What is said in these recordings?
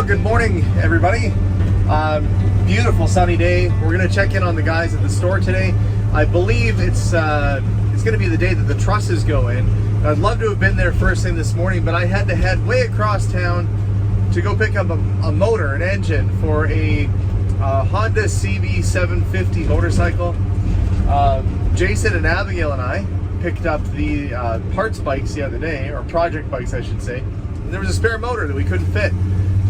Well, good morning, everybody. Beautiful sunny day. We're gonna check in on the guys at the store today. I believe it's gonna be the day that the trusses go in. I'd love to have been there first thing this morning, but I had to head way across town to go pick up a motor, an engine for a Honda CB 750 motorcycle. Jason and Abigail and I picked up the parts bikes the other day, or project bikes I should say, and there was a spare motor that we couldn't fit.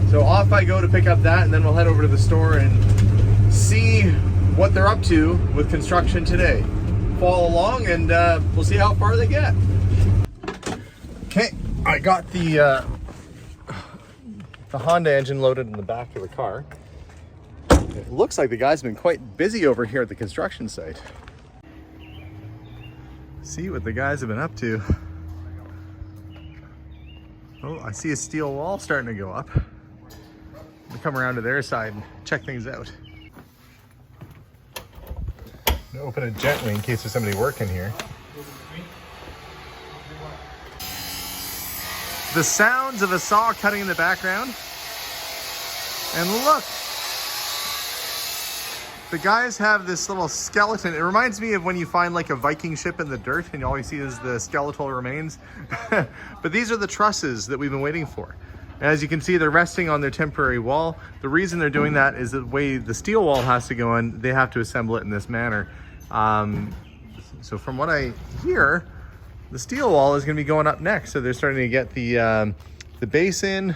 So off I go to pick up that, and then we'll head over to the store and see what they're up to with construction today. Follow along and we'll see how far they get. Okay, I got the Honda engine loaded in the back of the car. It looks like the guys have been quite busy over here at the construction site. See what the guys have been up to. Oh, I see a steel wall starting to go up. We'll come around to their side and check things out. I'm gonna open it gently in case there's somebody working here. The sounds of a saw cutting in the background. And look, the guys have this little skeleton. It reminds me of when you find like a Viking ship in the dirt and all you see is the skeletal remains. But these are the trusses that we've been waiting for. As you can see, they're resting on their temporary wall. The reason they're doing that is the way the steel wall has to go in, they have to assemble it in this manner. So from what I hear, the steel wall is gonna be going up next. So they're starting to get the base in.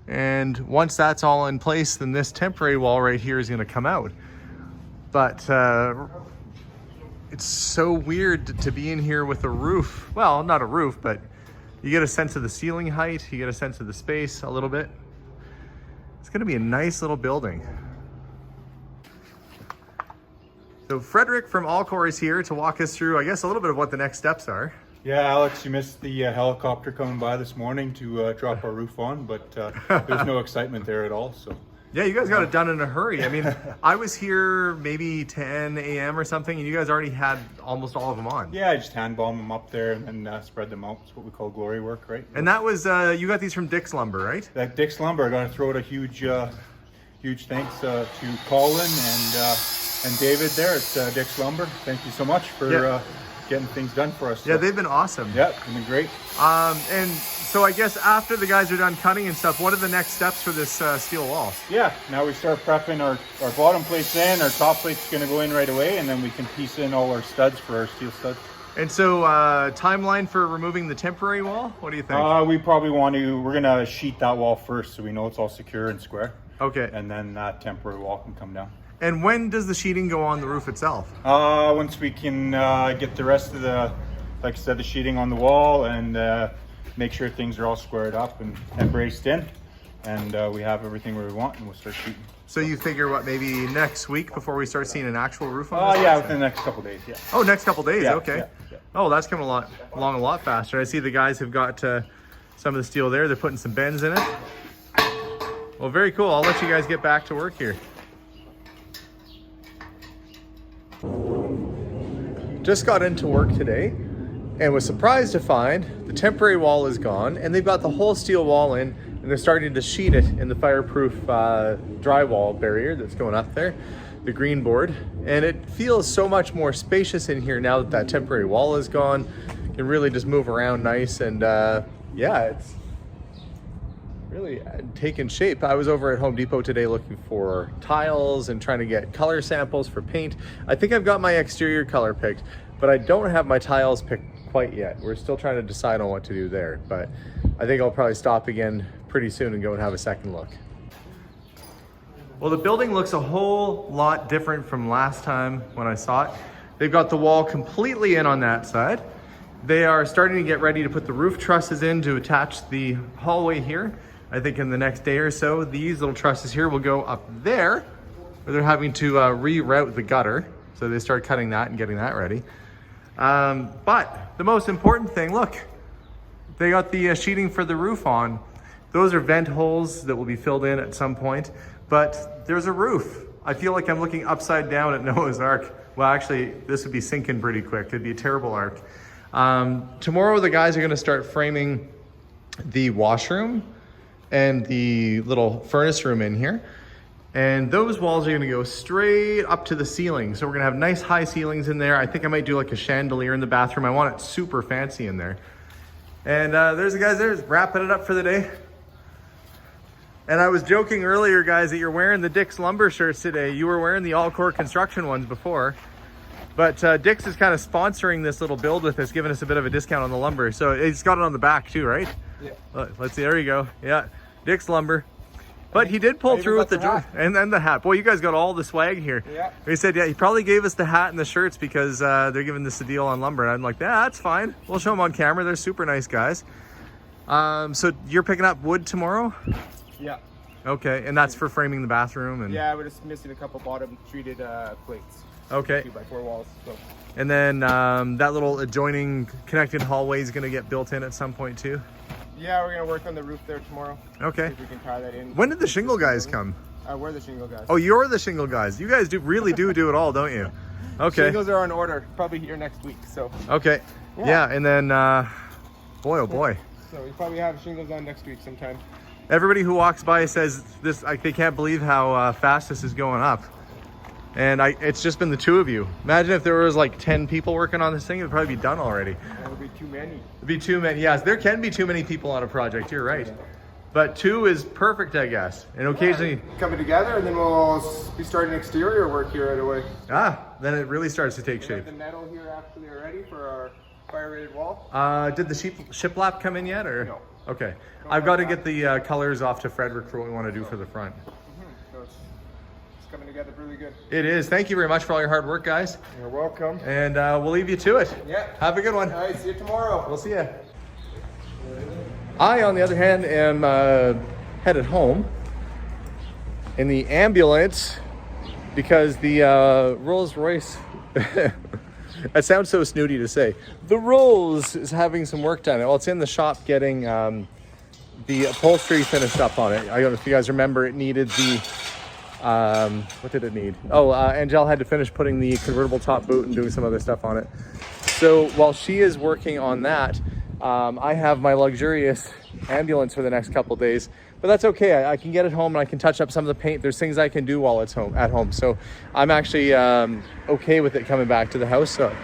And once that's all in place, then this temporary wall right here is gonna come out. But it's so weird to be in here with a roof. Well, not a roof, but you get a sense of the ceiling height, you get a sense of the space a little bit. It's gonna be a nice little building. So Frederick from Allcore is here to walk us through, I guess, a little bit of what the next steps are. Yeah, Alex, you missed the helicopter coming by this morning to drop our roof on, but there's no excitement there at all. So. Yeah, you guys got it done in a hurry. I mean, I was here maybe 10 a.m. or something, and you guys already had almost all of them on. Yeah, I just hand bomb them up there and then spread them out. It's what we call glory work, right? And that was, you got these from Dick's Lumber, right? That Dick's Lumber, I got to throw out a huge thanks to Colin and David there at Dick's Lumber. Thank you so much for getting things done for us. Yeah, they've been awesome. Yeah, they've been great. And so I guess after the guys are done cutting and stuff, what are the next steps for this steel wall? Yeah, now we start prepping our bottom plates in, our top plate's gonna go in right away, and then we can piece in all our studs for our steel studs. And so timeline for removing the temporary wall? What do you think? We probably we're gonna sheet that wall first so we know it's all secure and square. Okay. And then that temporary wall can come down. And when does the sheeting go on the roof itself? Once we can get the rest of the, like I said, the sheeting on the wall and make sure things are all squared up and braced in, and we have everything where we want, and we'll start shooting. So you figure what, maybe next week before we start seeing an actual roof on this? Yeah, within the next couple days, yeah. Oh, next couple days, yeah, okay. Yeah. Oh, that's coming along a lot faster. I see the guys have got some of the steel there. They're putting some bends in it. Well, very cool. I'll let you guys get back to work here. Just got into work today and was surprised to find the temporary wall is gone and they've got the whole steel wall in, and they're starting to sheet it in the fireproof drywall barrier that's going up there, the green board. And it feels so much more spacious in here now that that temporary wall is gone. You can really just move around nice, and yeah, it's really taken shape. I was over at Home Depot today looking for tiles and trying to get color samples for paint. I think I've got my exterior color picked, but I don't have my tiles picked quite yet. We're still trying to decide on what to do there, but I think I'll probably stop again pretty soon and go and have a second look. Well, the building looks a whole lot different from last time when I saw it. They've got the wall completely in on that side. They are starting to get ready to put the roof trusses in to attach the hallway here. I think in the next day or so, these little trusses here will go up there, where they're having to reroute the gutter. So they start cutting that and getting that ready. But the most important thing, look, they got the sheeting for the roof on. Those are vent holes that will be filled in at some point, but there's a roof. I feel like I'm looking upside down at Noah's Ark. Well, actually, this would be sinking pretty quick. It'd be a terrible ark. Tomorrow, the guys are gonna start framing the washroom and the little furnace room in here. And those walls are gonna go straight up to the ceiling. So we're gonna have nice high ceilings in there. I think I might do like a chandelier in the bathroom. I want it super fancy in there. And there's the guys there wrapping it up for the day. And I was joking earlier, guys, that you're wearing the Dick's Lumber shirts today. You were wearing the All-Core Construction ones before. But Dick's is kind of sponsoring this little build with us, giving us a bit of a discount on the lumber. So it's got it on the back too, right? Yeah. Let's see, there you go. Yeah, Dick's Lumber. But he did pull through with the hat. And then the hat. Boy, you guys got all the swag here. Yeah. He said, yeah, he probably gave us the hat and the shirts because they're giving this a deal on lumber. And I'm like, yeah, that's fine. We'll show them on camera. They're super nice guys. So you're picking up wood tomorrow? Yeah. Okay, and that's for framing the bathroom? And yeah, we're just missing a couple bottom treated plates. Okay. 2x4 walls. So. And then that little adjoining connected hallway is going to get built in at some point too? Yeah, we're going to work on the roof there tomorrow. Okay. See if we can tie that in. When did the shingle guys come? We're the shingle guys. Oh, you're the shingle guys. You guys really do it all, don't you? Okay. Shingles are on order. Probably here next week. So. Okay. Yeah, and then, boy, oh boy. So we probably have shingles on next week sometime. Everybody who walks by says this, like, they can't believe how fast this is going up. And it's just been the two of you. Imagine if there was like 10 people working on this thing, it'd probably be done already. That would be too many. It'd be too many. Yes, there can be too many people on a project. You're right. But two is perfect, I guess. And occasionally coming together, and then we'll be starting exterior work here right away. Then it really starts to take shape. The metal here actually already for our fire rated wall. Did the shiplap come in yet, or no? Okay, I've got to get the colors off to Frederick for what we want to do for the front. So it's coming together really good. It is. Thank you very much for all your hard work, guys. You're welcome. And we'll leave you to it. Yeah. Have a good one. All right, see you tomorrow. We'll see you. I, on the other hand, am headed home in the ambulance because the Rolls Royce, that sounds so snooty to say, the Rolls is having some work done. Well, it's in the shop getting the upholstery finished up on it. I don't know if you guys remember, it needed the, what did it need? Oh, Angel had to finish putting the convertible top boot and doing some other stuff on it. So while she is working on that, I have my luxurious ambulance for the next couple days, but that's okay. I can get it home and I can touch up some of the paint. There's things I can do while it's at home. So I'm actually okay with it coming back to the house. So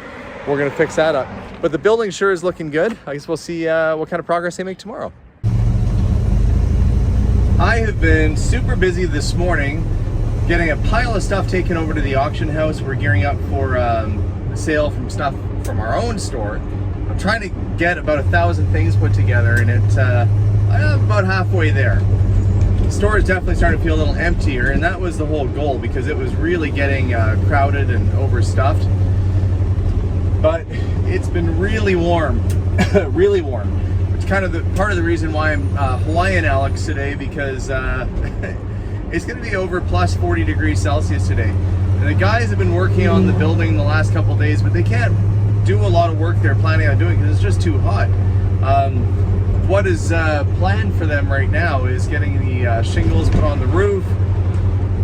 we're gonna fix that up. But the building sure is looking good. I guess we'll see what kind of progress they make tomorrow. I have been super busy this morning getting a pile of stuff taken over to the auction house. We're gearing up for a sale from stuff from our own store. I'm trying to get about 1,000 things put together, and it's I'm about halfway there. The store is definitely starting to feel a little emptier, and that was the whole goal because it was really getting crowded and overstuffed. But it's been really warm, really warm. It's kind of the part of the reason why I'm Hawaiian Alex today, because it's going to be over plus 40 degrees Celsius today. And the guys have been working on the building the last couple of days, but they can't do a lot of work they're planning on doing because it's just too hot. What is planned for them right now is getting the shingles put on the roof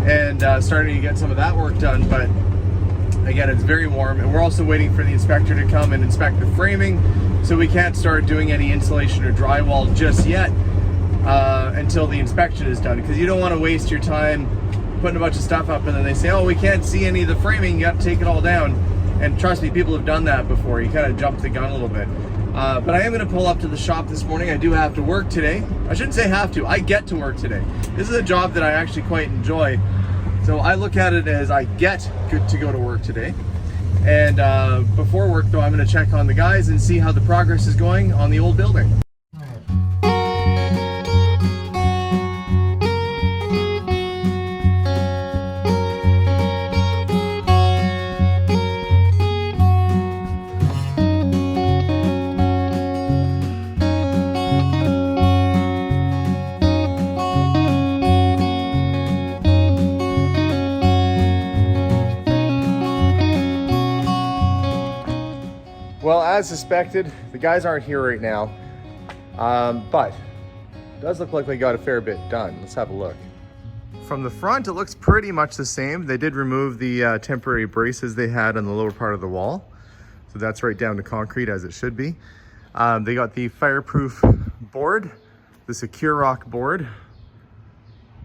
and starting to get some of that work done. But again, it's very warm, and we're also waiting for the inspector to come and inspect the framing, so we can't start doing any insulation or drywall just yet until the inspection is done, because you don't want to waste your time putting a bunch of stuff up and then they say, oh, we can't see any of the framing, you have to take it all down. And trust me, people have done that before. You kind of jump the gun a little bit. But I am going to pull up to the shop this morning. I do have to work today. I shouldn't say have to. I get to work today. This is a job that I actually quite enjoy. So I look at it as I get to go to work today. And before work, though, I'm going to check on the guys and see how the progress is going on the old building. Well, as suspected, the guys aren't here right now, but it does look like they got a fair bit done. Let's have a look. From the front, it looks pretty much the same. They did remove the temporary braces they had on the lower part of the wall. So that's right down to concrete as it should be. They got the fireproof board, the Secure Rock board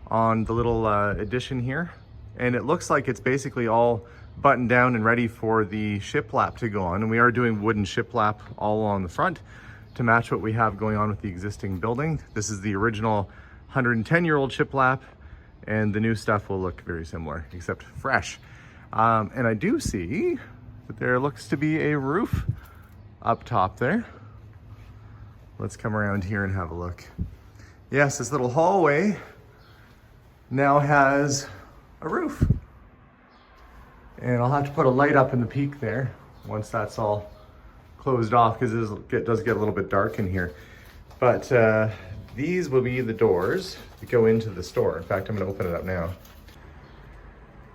on the little addition here. And it looks like it's basically all buttoned down and ready for the shiplap to go on. And we are doing wooden shiplap all along the front to match what we have going on with the existing building. This is the original 110-year-old shiplap, and the new stuff will look very similar, except fresh. And I do see that there looks to be a roof up top there. Let's come around here and have a look. Yes, this little hallway now has a roof. And I'll have to put a light up in the peak there once that's all closed off, because it does get a little bit dark in here. But these will be the doors that go into the store. In fact, I'm gonna open it up now.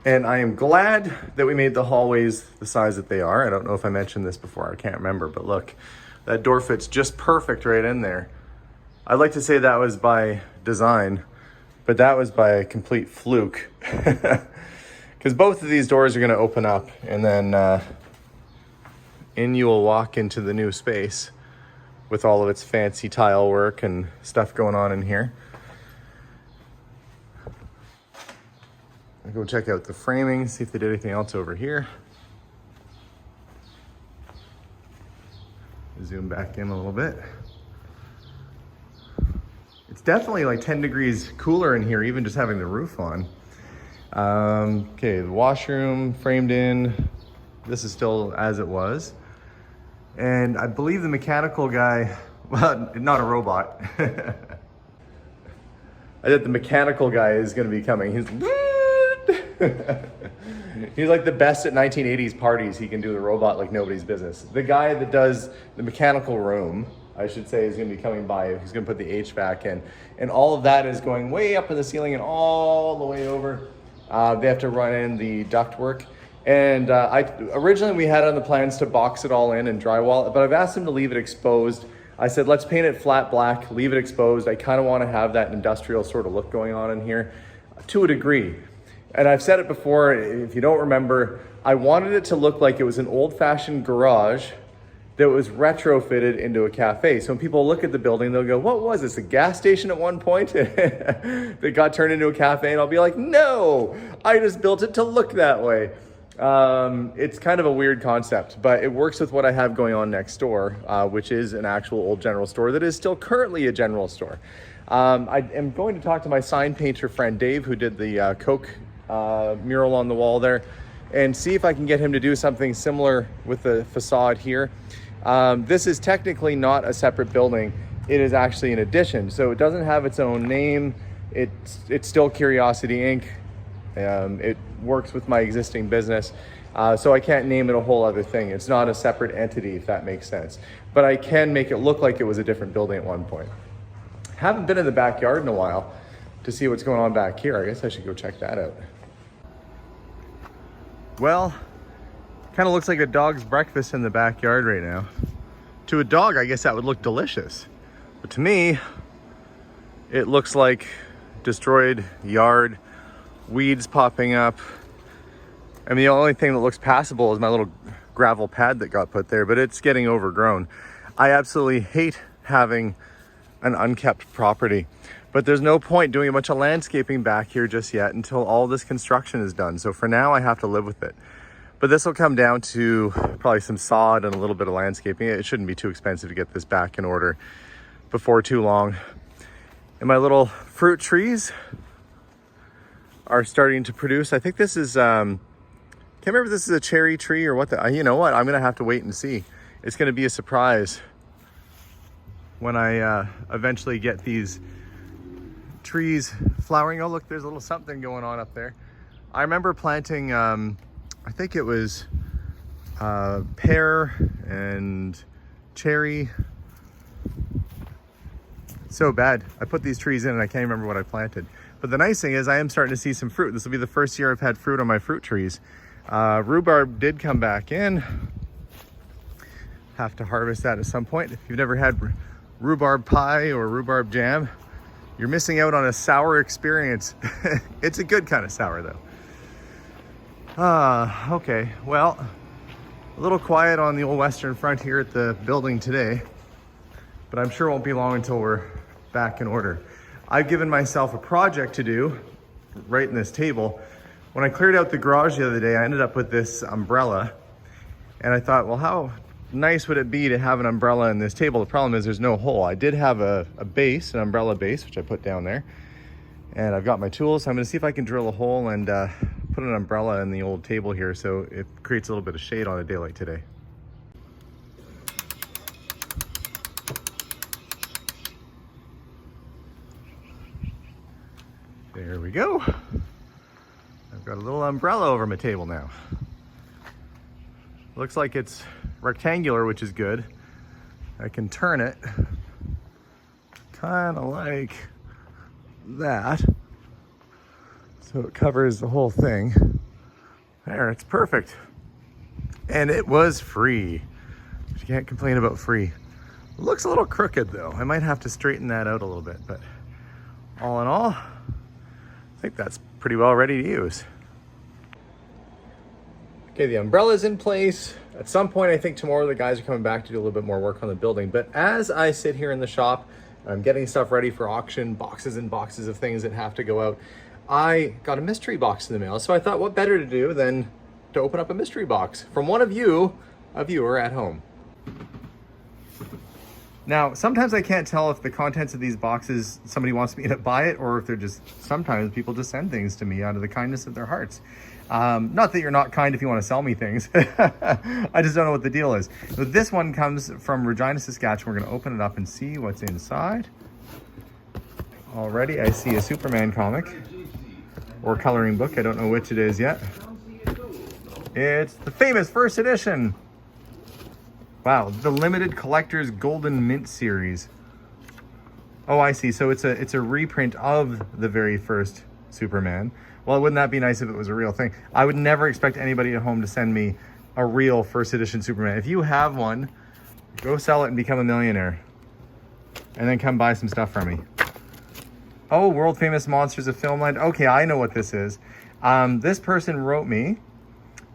And I am glad that we made the hallways the size that they are. I don't know if I mentioned this before, I can't remember, but look, that door fits just perfect right in there. I'd like to say that was by design, but that was by a complete fluke. Because both of these doors are gonna open up, and then in you will walk into the new space with all of its fancy tile work and stuff going on in here. I'll go check out the framing, see if they did anything else over here. Zoom back in a little bit. It's definitely like 10 degrees cooler in here, even just having the roof on. Okay, the washroom framed in. This is still as it was. And I believe the mechanical guy, well, not a robot. I think the mechanical guy is gonna be coming. He's like the best at 1980s parties. He can do the robot like nobody's business. The guy that does the mechanical room, I should say, is gonna be coming by. He's gonna put the HVAC in. And all of that is going way up in the ceiling and all the way over. They have to run in the ductwork. And originally we had on the plans to box it all in and drywall it, but I've asked them to leave it exposed. I said, let's paint it flat black, leave it exposed. I kind of want to have that industrial sort of look going on in here to a degree. And I've said it before, if you don't remember, I wanted it to look like it was an old-fashioned garage that was retrofitted into a cafe. So when people look at the building, they'll go, what was this, a gas station at one point that got turned into a cafe? And I'll be like, no, I just built it to look that way. It's kind of a weird concept, but it works with what I have going on next door, which is an actual old general store that is still currently a general store. I am going to talk to my sign painter friend Dave, who did the Coke mural on the wall there, and see if I can get him to do something similar with the facade here. This is technically not a separate building. It is actually an addition, so it doesn't have its own name. It's still Curiosity Inc. It works with my existing business, so I can't name it a whole other thing. It's not a separate entity, if that makes sense. But I can make it look like it was a different building at one point. Haven't been in the backyard in a while to see what's going on back here. I guess I should go check that out. Well, kind of looks like a dog's breakfast in the backyard right now. To a dog, I guess that would look delicious. But to me, it looks like destroyed yard, weeds popping up. I mean, the only thing that looks passable is my little gravel pad that got put there, but it's getting overgrown. I absolutely hate having an unkept property, but there's no point doing a bunch of landscaping back here just yet until all this construction is done. So for now, I have to live with it. But this will come down to probably some sod and a little bit of landscaping. It shouldn't be too expensive to get this back in order before too long. And my little fruit trees are starting to produce. I think this is, can't remember if this is a cherry tree or what you know what, I'm gonna have to wait and see. It's gonna be a surprise when I eventually get these trees flowering. Oh look, there's a little something going on up there. I remember planting, I think it was pear and cherry. So bad. I put these trees in and I can't remember what I planted. But the nice thing is I am starting to see some fruit. This will be the first year I've had fruit on my fruit trees. Rhubarb did come back in. Have to harvest that at some point. If you've never had rhubarb pie or rhubarb jam, you're missing out on a sour experience. It's a good kind of sour though. Okay, well, a little quiet on the old western front here at the building today, but I'm sure it won't be long until we're back in order. I've given myself a project to do right in this table. When I cleared out the garage the other day, I ended up with this umbrella, and I thought, well, how nice would it be to have an umbrella in this table? The problem is there's no hole. I did have a base, an umbrella base, which I put down there, and I've got my tools. So I'm gonna see if I can drill a hole and put an umbrella in the old table here so it creates a little bit of shade on a day like today. There we go. I've got a little umbrella over my table now. Looks like it's rectangular, which is good. I can turn it kind of like that, so it covers the whole thing. There, it's perfect. And it was free. You can't complain about free. It looks a little crooked though. I might have to straighten that out a little bit, but all in all, I think that's pretty well ready to use. Okay, the umbrella's in place. At some point, I think tomorrow the guys are coming back to do a little bit more work on the building. But as I sit here in the shop, I'm getting stuff ready for auction, boxes and boxes of things that have to go out. I got a mystery box in the mail. So I thought, what better to do than to open up a mystery box from one of you, a viewer at home. Now, sometimes I can't tell if the contents of these boxes, somebody wants me to buy it, or if they're just, sometimes people just send things to me out of the kindness of their hearts. Not that you're not kind if you want to sell me things. I just don't know what the deal is. So this one comes from Regina, Saskatchewan. We're going to open it up and see what's inside. Already I see a Superman comic or coloring book. I don't know which it is yet. It's the famous first edition. Wow, the limited collector's Golden Mint series. Oh, I see. So it's a reprint of the very first Superman. Well, wouldn't that be nice if it was a real thing? I would never expect anybody at home to send me a real first edition Superman. If you have one, go sell it and become a millionaire. And then come buy some stuff from me. Oh, world famous monsters of filmland. Okay, I know what this is. This person wrote me,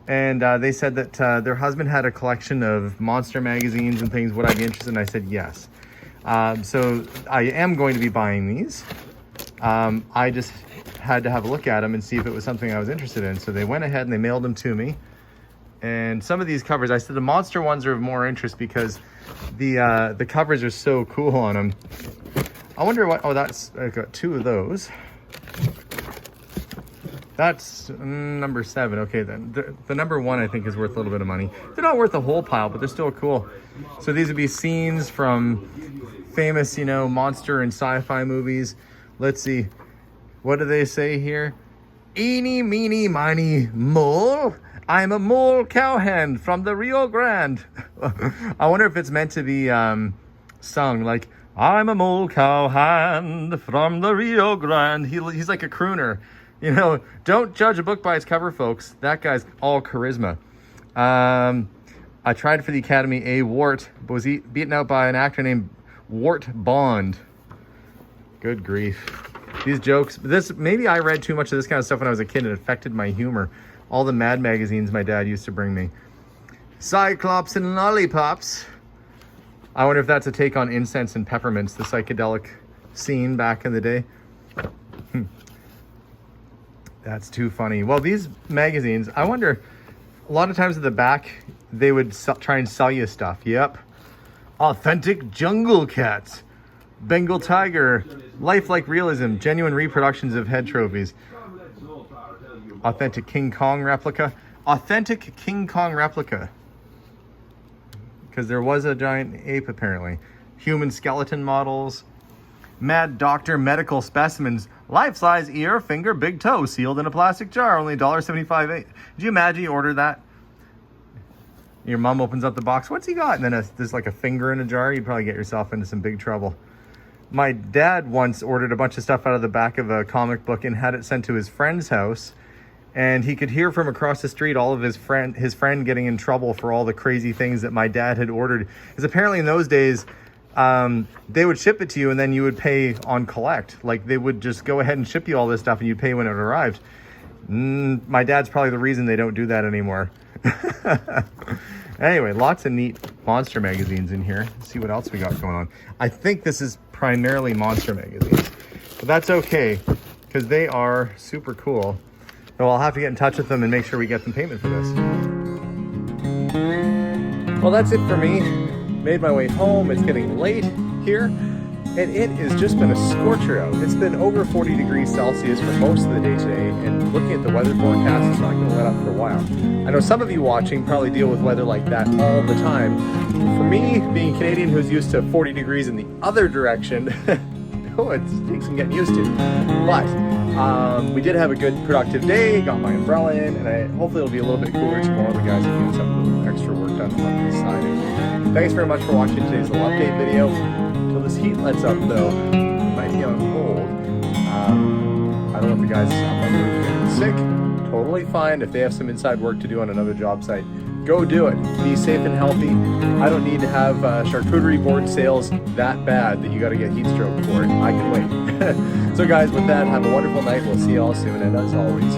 and they said that their husband had a collection of monster magazines and things. Would I be interested? And I said yes. So I am going to be buying these. I just had to have a look at them and see if it was something I was interested in. So they went ahead and they mailed them to me. And some of these covers, I said the monster ones are of more interest because the covers are so cool on them. I wonder what, oh, that's, I got two of those. That's number 7. Okay, then the number 1 I think is worth a little bit of money. They're not worth a whole pile, but they're still cool. So these would be scenes from famous, monster and sci-fi movies. Let's see. What do they say here? Eeny, meeny, miny, mole. I'm a mole cowhand from the Rio Grande. I wonder if it's meant to be sung like, I'm a mole cowhand from the Rio Grande. He's like a crooner. Don't judge a book by its cover, folks. That guy's all charisma. I tried for the Academy A. Wart, but was beaten out by an actor named Wart Bond. Good grief. These jokes, maybe I read too much of this kind of stuff when I was a kid. It affected my humor. All the Mad magazines my dad used to bring me. Cyclops and Lollipops. I wonder if that's a take on Incense and Peppermints, the psychedelic scene back in the day. That's too funny. Well, these magazines, I wonder, a lot of times at the back, they would try and sell you stuff. Yep. Authentic jungle cats. Bengal tiger. Lifelike realism. Genuine reproductions of head trophies. Authentic King Kong replica. Authentic King Kong replica. Because there was a giant ape, apparently. Human skeleton models. Mad Doctor medical specimens. Life-size ear, finger, big toe, sealed in a plastic jar. Only $1.75. Did you imagine you ordered that? Your mom opens up the box. What's he got? And then there's like a finger in a jar. You'd probably get yourself into some big trouble. My dad once ordered a bunch of stuff out of the back of a comic book and had it sent to his friend's house. And he could hear from across the street all of his friend getting in trouble for all the crazy things that my dad had ordered. Because apparently in those days, they would ship it to you and then you would pay on collect. Like they would just go ahead and ship you all this stuff and you'd pay when it arrived. My dad's probably the reason they don't do that anymore. Anyway, lots of neat monster magazines in here. Let's see what else we got going on. I think this is primarily monster magazines, but that's okay because they are super cool. So I'll have to get in touch with them and make sure we get them payment for this. Well, that's it for me. Made my way home. It's getting late here, and it has just been a scorcher out. It's been over 40 degrees Celsius for most of the day today, and looking at the weather forecast, it's not going to let up for a while. I know some of you watching probably deal with weather like that all the time. For me, being a Canadian who's used to 40 degrees in the other direction, it takes some getting used to. But we did have a good productive day, got my umbrella in, and hopefully it'll be a little bit cooler tomorrow. The guys are doing some extra work done on the siding. Thanks very much for watching today's little update video. Until this heat lets up though, it might be on hold. I don't want the guys up on the roof getting sick. Totally fine. If they have some inside work to do on another job site, go do it. Be safe and healthy. I don't need to have charcuterie board sales that bad that you got to get heat stroke for it. I can wait. So guys, with that, have a wonderful night. We'll see you all soon, and as always,